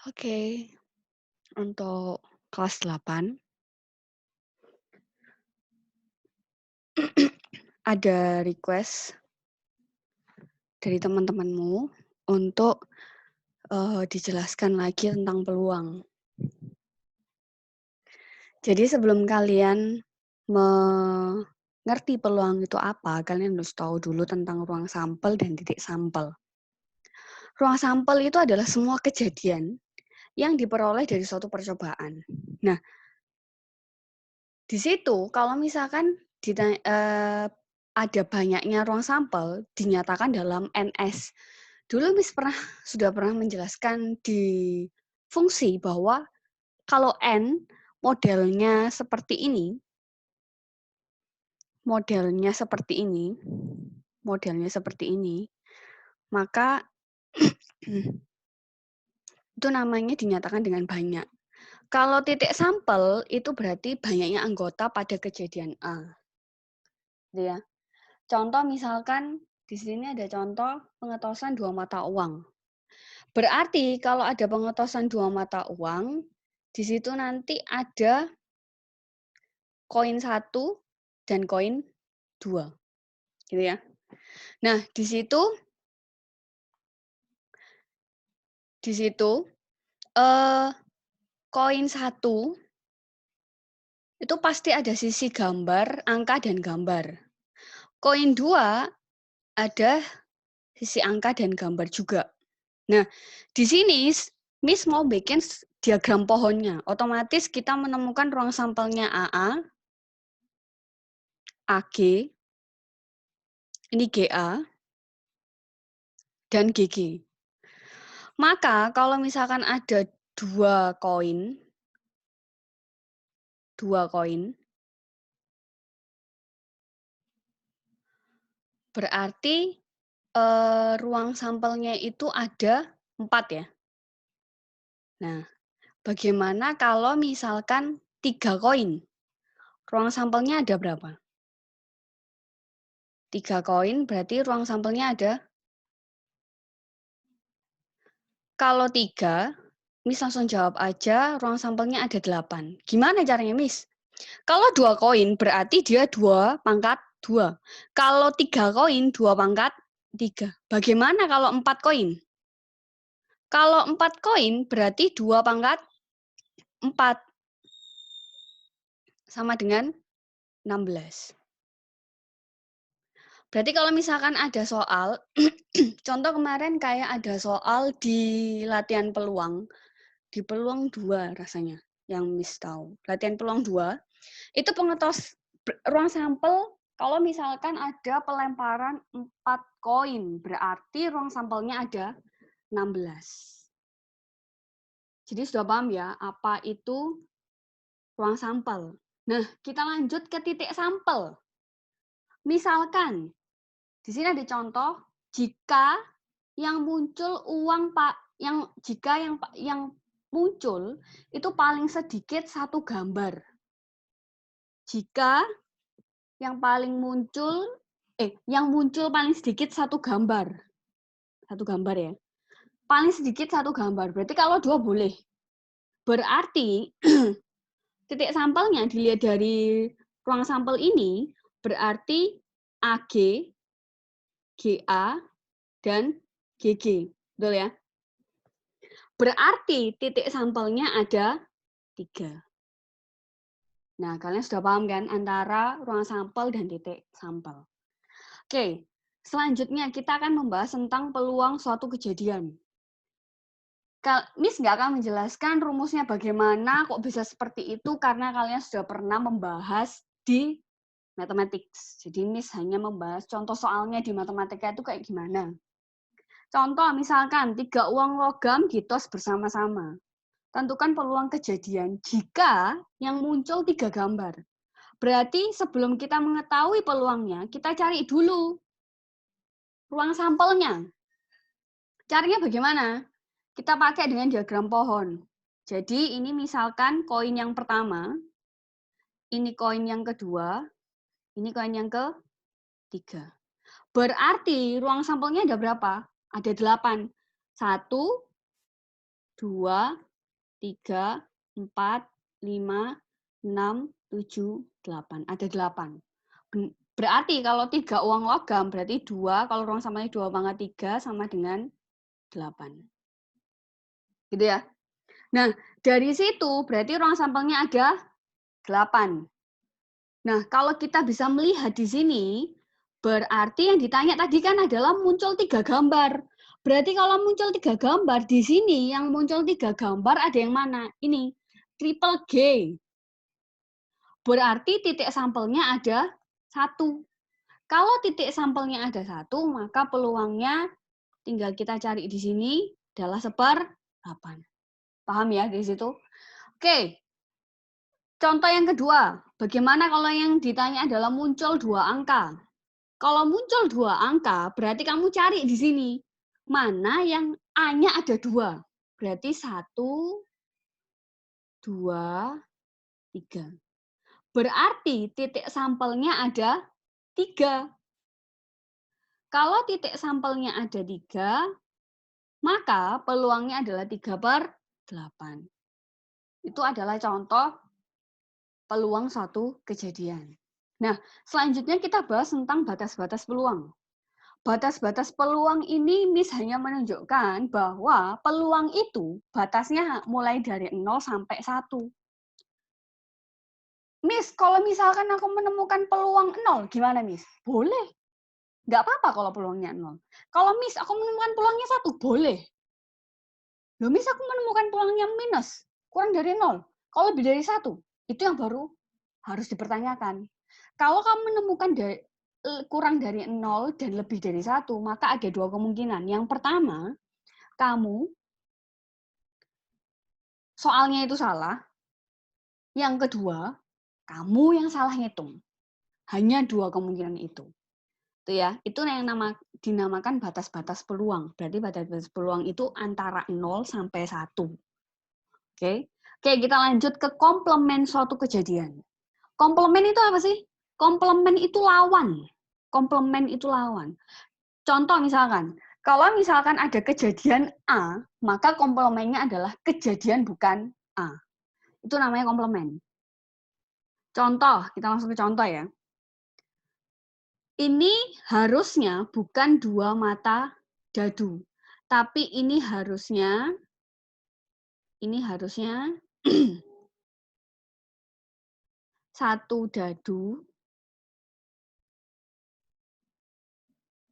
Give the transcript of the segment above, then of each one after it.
Oke, untuk kelas 8 ada request dari teman-temanmu untuk, dijelaskan lagi tentang peluang. Jadi sebelum kalian mengerti peluang itu apa, kalian harus tahu dulu tentang ruang sampel dan titik sampel. Ruang sampel itu adalah semua kejadian yang diperoleh dari suatu percobaan. Nah, di situ kalau misalkan ada banyaknya ruang sampel dinyatakan dalam NS. Dulu sudah pernah menjelaskan di fungsi bahwa kalau N modelnya seperti ini, modelnya seperti ini, modelnya seperti ini, maka itu namanya dinyatakan dengan banyak. Kalau titik sampel itu berarti banyaknya anggota pada kejadian A. Gitu ya. Contoh misalkan di sini ada contoh pengetosan 2 mata uang. Berarti kalau ada pengetosan 2 mata uang, di situ nanti ada koin 1 dan koin 2. Gitu ya. Nah, di situ koin 1 itu pasti ada sisi gambar, angka, dan gambar. Koin 2 ada sisi angka dan gambar juga. Nah, di sini Miss mau bikin diagram pohonnya. Otomatis kita menemukan ruang sampelnya AA, AG, ini GA, dan GG. Maka kalau misalkan ada dua koin, berarti ruang sampelnya itu ada 4 ya. Nah, bagaimana kalau misalkan 3 koin? Ruang sampelnya ada berapa? 3 koin berarti ruang sampelnya ada. Kalau 3, Miss langsung jawab aja, ruang sampelnya ada 8. Gimana caranya, Miss? Kalau 2 koin berarti dia 2 pangkat 2. Kalau 3 koin 2 pangkat 3. Bagaimana kalau 4 koin? Kalau 4 koin berarti 2 pangkat 4. Sama dengan 16. Berarti kalau misalkan ada soal, contoh kemarin kayak ada soal di latihan peluang, di peluang 2 rasanya, yang Miss tahu. Latihan peluang 2, itu ruang sampel kalau misalkan ada pelemparan 4 koin, berarti ruang sampelnya ada 16. Jadi sudah paham ya, apa itu ruang sampel. Nah, kita lanjut ke titik sampel. Misalkan, di sini ada contoh, jika yang muncul yang muncul itu paling sedikit 1 gambar. Jika yang muncul paling sedikit 1 gambar. 1 gambar ya. Paling sedikit 1 gambar. Berarti kalau 2 boleh. Berarti titik sampelnya dilihat dari ruang sampel ini berarti AG, GA, dan GG. Betul ya? Berarti titik sampelnya ada 3. Nah, kalian sudah paham kan antara ruang sampel dan titik sampel. Oke, selanjutnya kita akan membahas tentang peluang suatu kejadian. Miss nggak akan menjelaskan rumusnya bagaimana kok bisa seperti itu karena kalian sudah pernah membahas di mathematics. Jadi Miss hanya membahas contoh soalnya di matematika itu kayak gimana. Contoh misalkan 3 uang logam ditos bersama-sama. Tentukan peluang kejadian jika yang muncul 3 gambar. Berarti sebelum kita mengetahui peluangnya, kita cari dulu ruang sampelnya. Caranya bagaimana? Kita pakai dengan diagram pohon. Jadi ini misalkan koin yang pertama, ini koin yang kedua, ini koin yang ketiga. Berarti ruang sampelnya ada berapa? Ada 8. 1, 2, 3, 4, 5, 6, 7, 8. Ada 8. Berarti kalau 3 uang logam, berarti 2, kalau ruang sampelnya 2/3 sama dengan 8. Gitu ya. Nah, dari situ berarti ruang sampelnya ada 8. Nah, kalau kita bisa melihat di sini, berarti yang ditanya tadi kan adalah muncul 3 gambar. Berarti kalau muncul 3 gambar, di sini yang muncul 3 gambar ada yang mana? Ini, triple G. Berarti titik sampelnya ada 1. Kalau titik sampelnya ada 1, maka peluangnya tinggal kita cari di sini adalah 1/8. Paham ya di situ? Oke. Contoh yang kedua, bagaimana kalau yang ditanya adalah muncul 2 angka? Kalau muncul 2 angka, berarti kamu cari di sini. Mana yang A-nya ada 2. Berarti 1, 2, 3. Berarti titik sampelnya ada 3. Kalau titik sampelnya ada 3, maka peluangnya adalah 3/8. Itu adalah contoh peluang suatu kejadian. Nah, selanjutnya kita bahas tentang batas-batas peluang. Batas-batas peluang ini Miss hanya menunjukkan bahwa peluang itu batasnya mulai dari 0 sampai 1. Miss, kalau misalkan aku menemukan peluang 0, gimana Miss? Boleh. Nggak apa-apa kalau peluangnya 0. Kalau Miss, aku menemukan peluangnya 1, boleh. Loh Miss, aku menemukan peluangnya minus, kurang dari 0. Kalau lebih dari 1, itu yang baru harus dipertanyakan. Kalau kamu menemukan kurang dari 0 dan lebih dari 1, maka ada 2 kemungkinan. Yang pertama, kamu soalnya itu salah. Yang kedua, kamu yang salah ngitung. Hanya 2 kemungkinan itu. Itu ya, itu yang dinamakan batas-batas peluang. Berarti batas-batas peluang itu antara 0 sampai 1. Oke. Oke, kita lanjut ke komplement suatu kejadian. Komplement itu apa sih? Komplement itu lawan. Komplement itu lawan. Contoh misalkan, kalau misalkan ada kejadian A, maka komplemennya adalah kejadian bukan A. Itu namanya komplement. Contoh, kita langsung ke contoh ya. Ini harusnya bukan 2 mata dadu, tapi ini harusnya 1 dadu,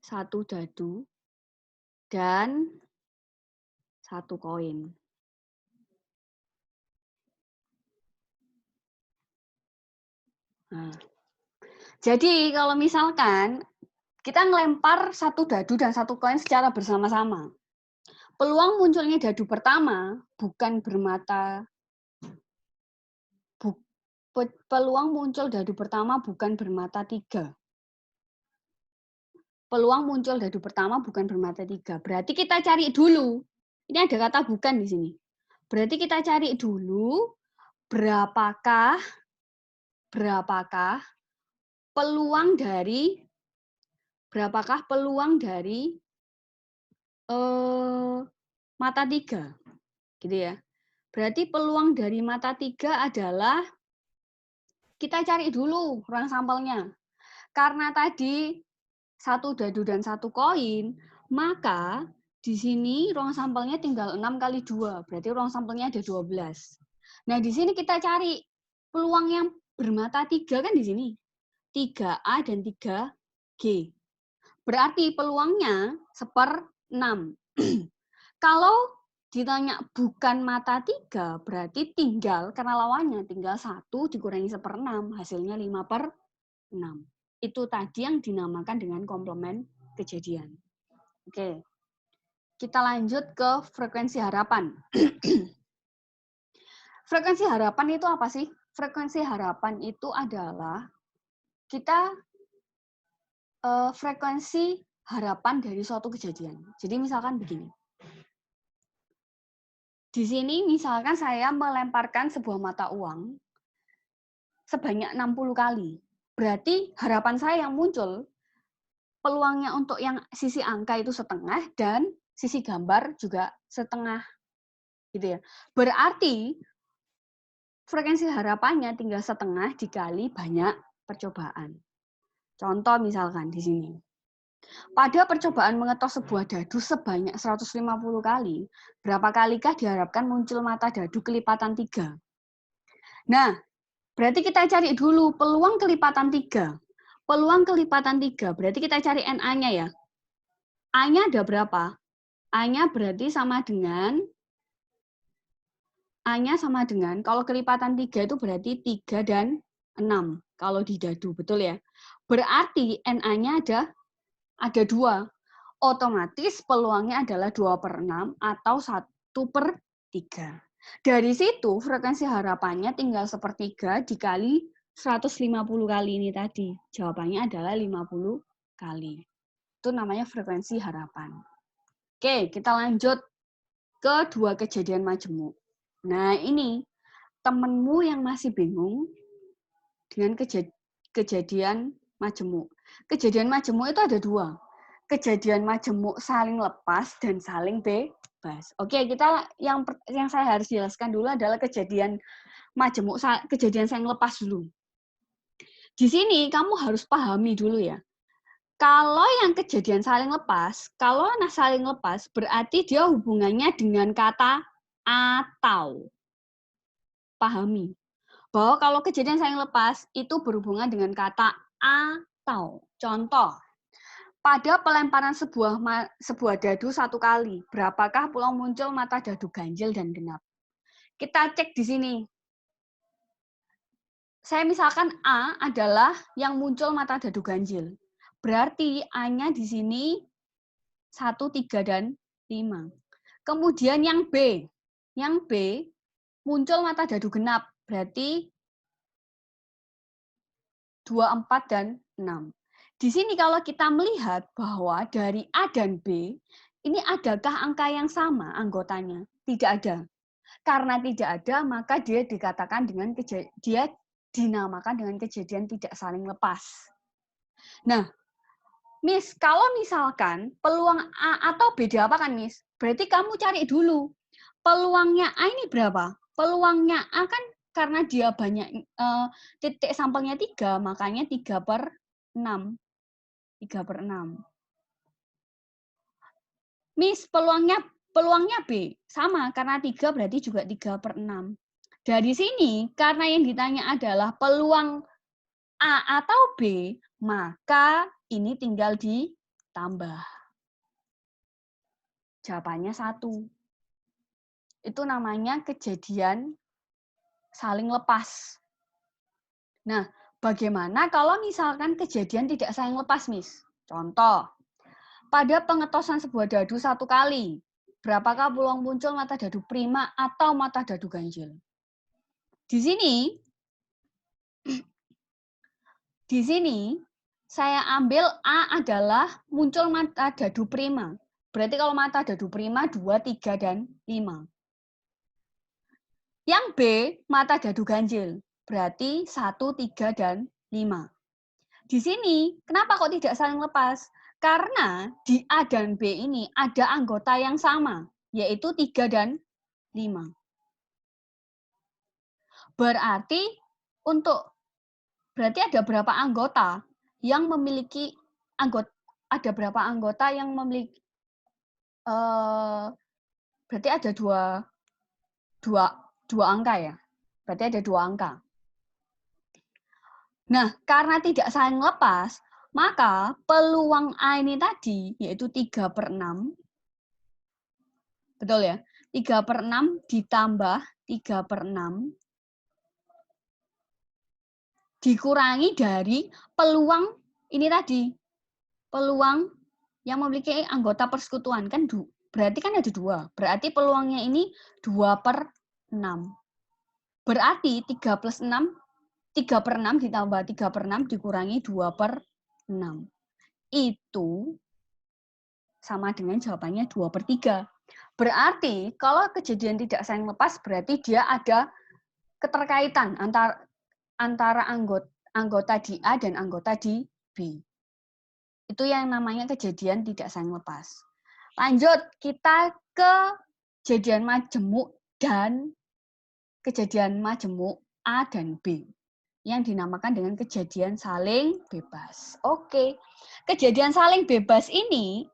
1 dadu, dan 1 koin. Nah, jadi kalau misalkan kita ngelempar 1 dadu dan 1 koin secara bersama-sama, peluang munculnya dadu pertama bukan bermata. Peluang muncul dadu pertama bukan bermata 3. Peluang muncul dadu pertama bukan bermata 3. Berarti kita cari dulu. Ini ada kata bukan di sini. Berarti kita cari dulu berapakah peluang dari mata 3. Gitu ya. Berarti peluang dari mata 3 adalah kita cari dulu ruang sampelnya. Karena tadi 1 dadu dan 1 koin, maka di sini ruang sampelnya tinggal 6 kali 2. Berarti ruang sampelnya ada 12. Nah, di sini kita cari peluang yang bermata 3 kan di sini. 3A dan 3G. Berarti peluangnya 1/6. Kalau ditanya bukan mata 3, berarti tinggal, karena lawannya tinggal 1 dikurangi 1/6, hasilnya 5/6. Itu tadi yang dinamakan dengan komplement kejadian. Oke, kita lanjut ke frekuensi harapan. Frekuensi harapan itu apa sih? Frekuensi harapan itu adalah kita frekuensi harapan dari suatu kejadian. Jadi misalkan begini. Di sini misalkan saya melemparkan sebuah mata uang sebanyak 60 kali. Berarti harapan saya yang muncul, peluangnya untuk yang sisi angka itu setengah dan sisi gambar juga setengah. Gitu ya. Berarti frekuensi harapannya tinggal setengah dikali banyak percobaan. Contoh misalkan di sini. Pada percobaan mengetos sebuah dadu sebanyak 150 kali, berapa kalikah diharapkan muncul mata dadu kelipatan 3? Nah, berarti kita cari dulu peluang kelipatan 3. Peluang kelipatan 3, berarti kita cari NA-nya ya. A-nya ada berapa? A-nya berarti sama dengan A-nya sama dengan, kalau kelipatan 3 itu berarti 3 dan 6. Kalau di dadu, betul ya? Berarti NA-nya ada 2. Otomatis peluangnya adalah 2/6 atau 1/3. Dari situ, frekuensi harapannya tinggal 1/3 dikali 150 kali ini tadi. Jawabannya adalah 50 kali. Itu namanya frekuensi harapan. Oke, kita lanjut ke 2 kejadian majemuk. Nah, ini temenmu yang masih bingung dengan kejadian majemuk. Kejadian majemuk itu ada 2. Kejadian majemuk saling lepas dan saling bebas. Oke, kita yang saya harus jelaskan dulu adalah kejadian majemuk, kejadian saling lepas dulu. Di sini kamu harus pahami dulu ya. Kalau yang kejadian saling lepas, kalau saling lepas berarti dia hubungannya dengan kata atau. Pahami bahwa kalau kejadian saling lepas itu berhubungan dengan kata atau. Contoh, pada pelemparan sebuah dadu 1 kali, berapakah peluang muncul mata dadu ganjil dan genap? Kita cek di sini. Saya misalkan A adalah yang muncul mata dadu ganjil. Berarti A-nya di sini 1, 3, dan 5. Kemudian yang B. Yang B muncul mata dadu genap. Berarti 2, 4, dan 6. Di sini kalau kita melihat bahwa dari A dan B, ini adakah angka yang sama anggotanya? Tidak ada. Karena tidak ada, maka dia dikatakan dia dinamakan dengan kejadian tidak saling lepas. Nah, Miss, kalau misalkan peluang A atau B diapakan, Miss? Berarti kamu cari dulu. Peluangnya A ini berapa? Peluangnya A kan karena dia banyak titik sampelnya 3, makanya 3/6. 3/6. Miss, peluangnya B. Sama, karena 3 berarti juga 3/6. Dari sini, karena yang ditanya adalah peluang A atau B, maka ini tinggal ditambah. Jawabannya 1. Itu namanya kejadian saling lepas. Nah, bagaimana kalau misalkan kejadian tidak saling lepas, Miss? Contoh, pada pengetosan sebuah dadu 1 kali, berapakah peluang muncul mata dadu prima atau mata dadu ganjil? Di sini saya ambil A adalah muncul mata dadu prima. Berarti kalau mata dadu prima 2, 3, dan 5. Yang B, mata dadu ganjil. Berarti 1, 3, dan 5. Di sini, kenapa kok tidak saling lepas? Karena di A dan B ini ada anggota yang sama, yaitu 3 dan 5. Berarti ada berapa anggota yang memiliki ada berapa anggota yang memiliki berarti ada dua angka ya. Berarti ada 2 angka. Nah, karena tidak saling lepas, maka peluang A ini tadi, yaitu 3/6, betul ya? 3/6 ditambah 3/6 dikurangi dari peluang ini tadi. Peluang yang memiliki anggota persekutuan. Kan berarti kan ada 2. Berarti peluangnya ini 2/6. Berarti 3/6 ditambah 3/6 dikurangi 2/6. Itu sama dengan jawabannya 2/3. Berarti kalau kejadian tidak saling lepas, berarti dia ada keterkaitan antara anggota di A dan anggota di B. Itu yang namanya kejadian tidak saling lepas. Lanjut, kita ke kejadian majemuk dan kejadian majemuk A dan B yang dinamakan dengan kejadian saling bebas. Oke, kejadian saling bebas ini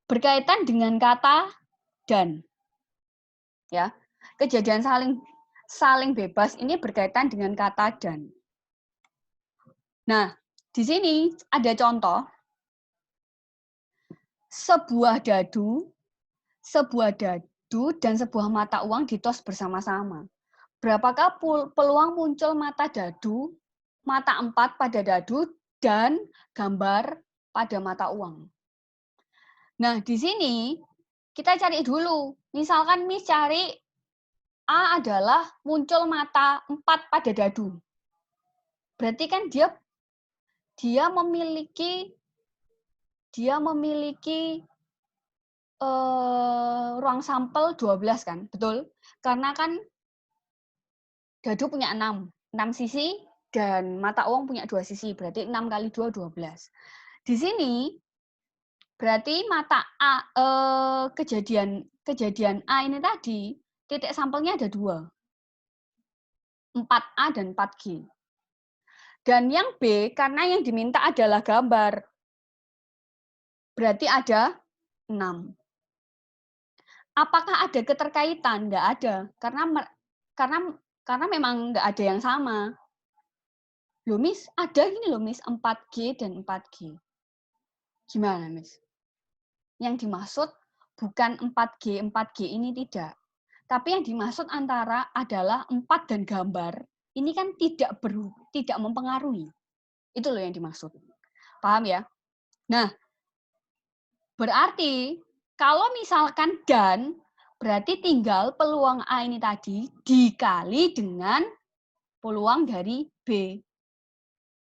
berkaitan dengan kata dan. Ya, kejadian saling bebas ini berkaitan dengan kata dan. Nah, di sini ada contoh sebuah dadu dan sebuah mata uang ditos bersama-sama. Berapakah peluang muncul mata dadu, mata 4 pada dadu, dan gambar pada mata uang? Nah, di sini kita cari dulu. Misalkan Miss cari A adalah muncul mata 4 pada dadu. Berarti kan dia memiliki ruang sampel 12 kan, betul? Karena kan dadu punya 6 sisi dan mata uang punya 2 sisi, berarti 6 kali 2, 12. Di sini berarti mata A, kejadian A ini tadi, titik sampelnya ada 2. 4A dan 4G. Dan yang B, karena yang diminta adalah gambar, berarti ada 6. Apakah ada keterkaitan? Nggak ada, karena memang nggak ada yang sama. Loh, Miss, ada ini loh, Miss, 4G dan 4G. Gimana, Miss? Yang dimaksud bukan 4G ini tidak. Tapi yang dimaksud adalah 4 dan gambar. Ini kan tidak mempengaruhi. Itu loh yang dimaksud. Paham ya? Nah, berarti kalau misalkan dan, berarti tinggal peluang A ini tadi dikali dengan peluang dari B.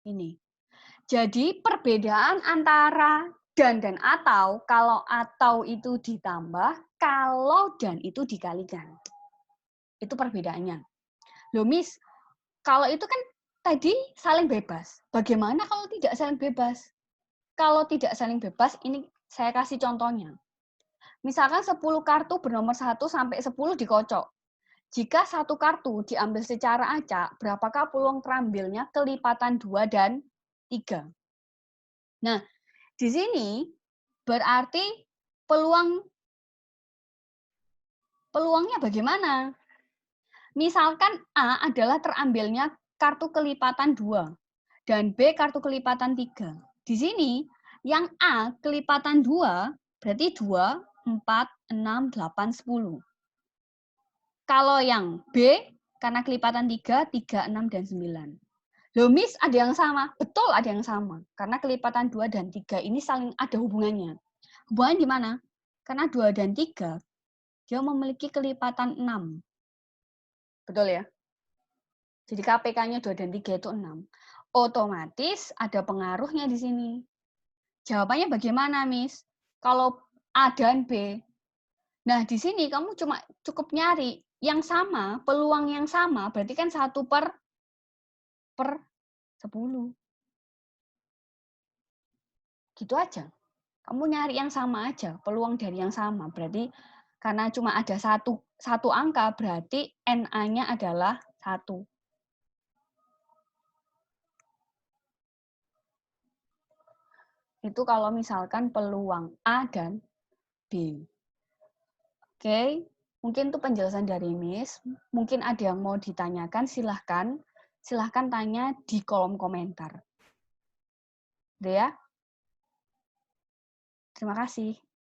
Ini. Jadi perbedaan antara dan atau, kalau atau itu ditambah, kalau dan itu dikalikan. Itu perbedaannya. Loh, Miss, kalau itu kan tadi saling bebas. Bagaimana kalau tidak saling bebas? Kalau tidak saling bebas, ini saya kasih contohnya. Misalkan 10 kartu bernomor 1 sampai 10 dikocok. Jika satu kartu diambil secara acak, berapakah peluang terambilnya kelipatan 2 dan 3? Nah, di sini berarti peluangnya bagaimana? Misalkan A adalah terambilnya kartu kelipatan 2 dan B kartu kelipatan 3. Di sini yang A kelipatan 2 berarti 2, 4, 6, 8, 10. Kalau yang B karena kelipatan 3, 3, 6, dan 9. Loh, Miss, ada yang sama? Betul, ada yang sama. Karena kelipatan 2 dan 3 ini saling ada hubungannya. Hubungannya di mana? Karena 2 dan 3, dia memiliki kelipatan 6. Betul ya? Jadi KPK-nya 2 dan 3 itu 6. Otomatis ada pengaruhnya di sini. Jawabannya bagaimana, Miss? Kalau A dan B. Nah, di sini kamu cuma cukup nyari yang sama, peluang yang sama, berarti kan 1 per 10. Gitu aja. Kamu nyari yang sama aja, peluang dari yang sama. Berarti karena cuma ada satu angka, berarti NA-nya adalah 1. Itu kalau misalkan peluang A dan B. Oke, mungkin itu penjelasan dari Miss. Mungkin ada yang mau ditanyakan, silahkan. Silahkan tanya di kolom komentar. Udah ya? Terima kasih.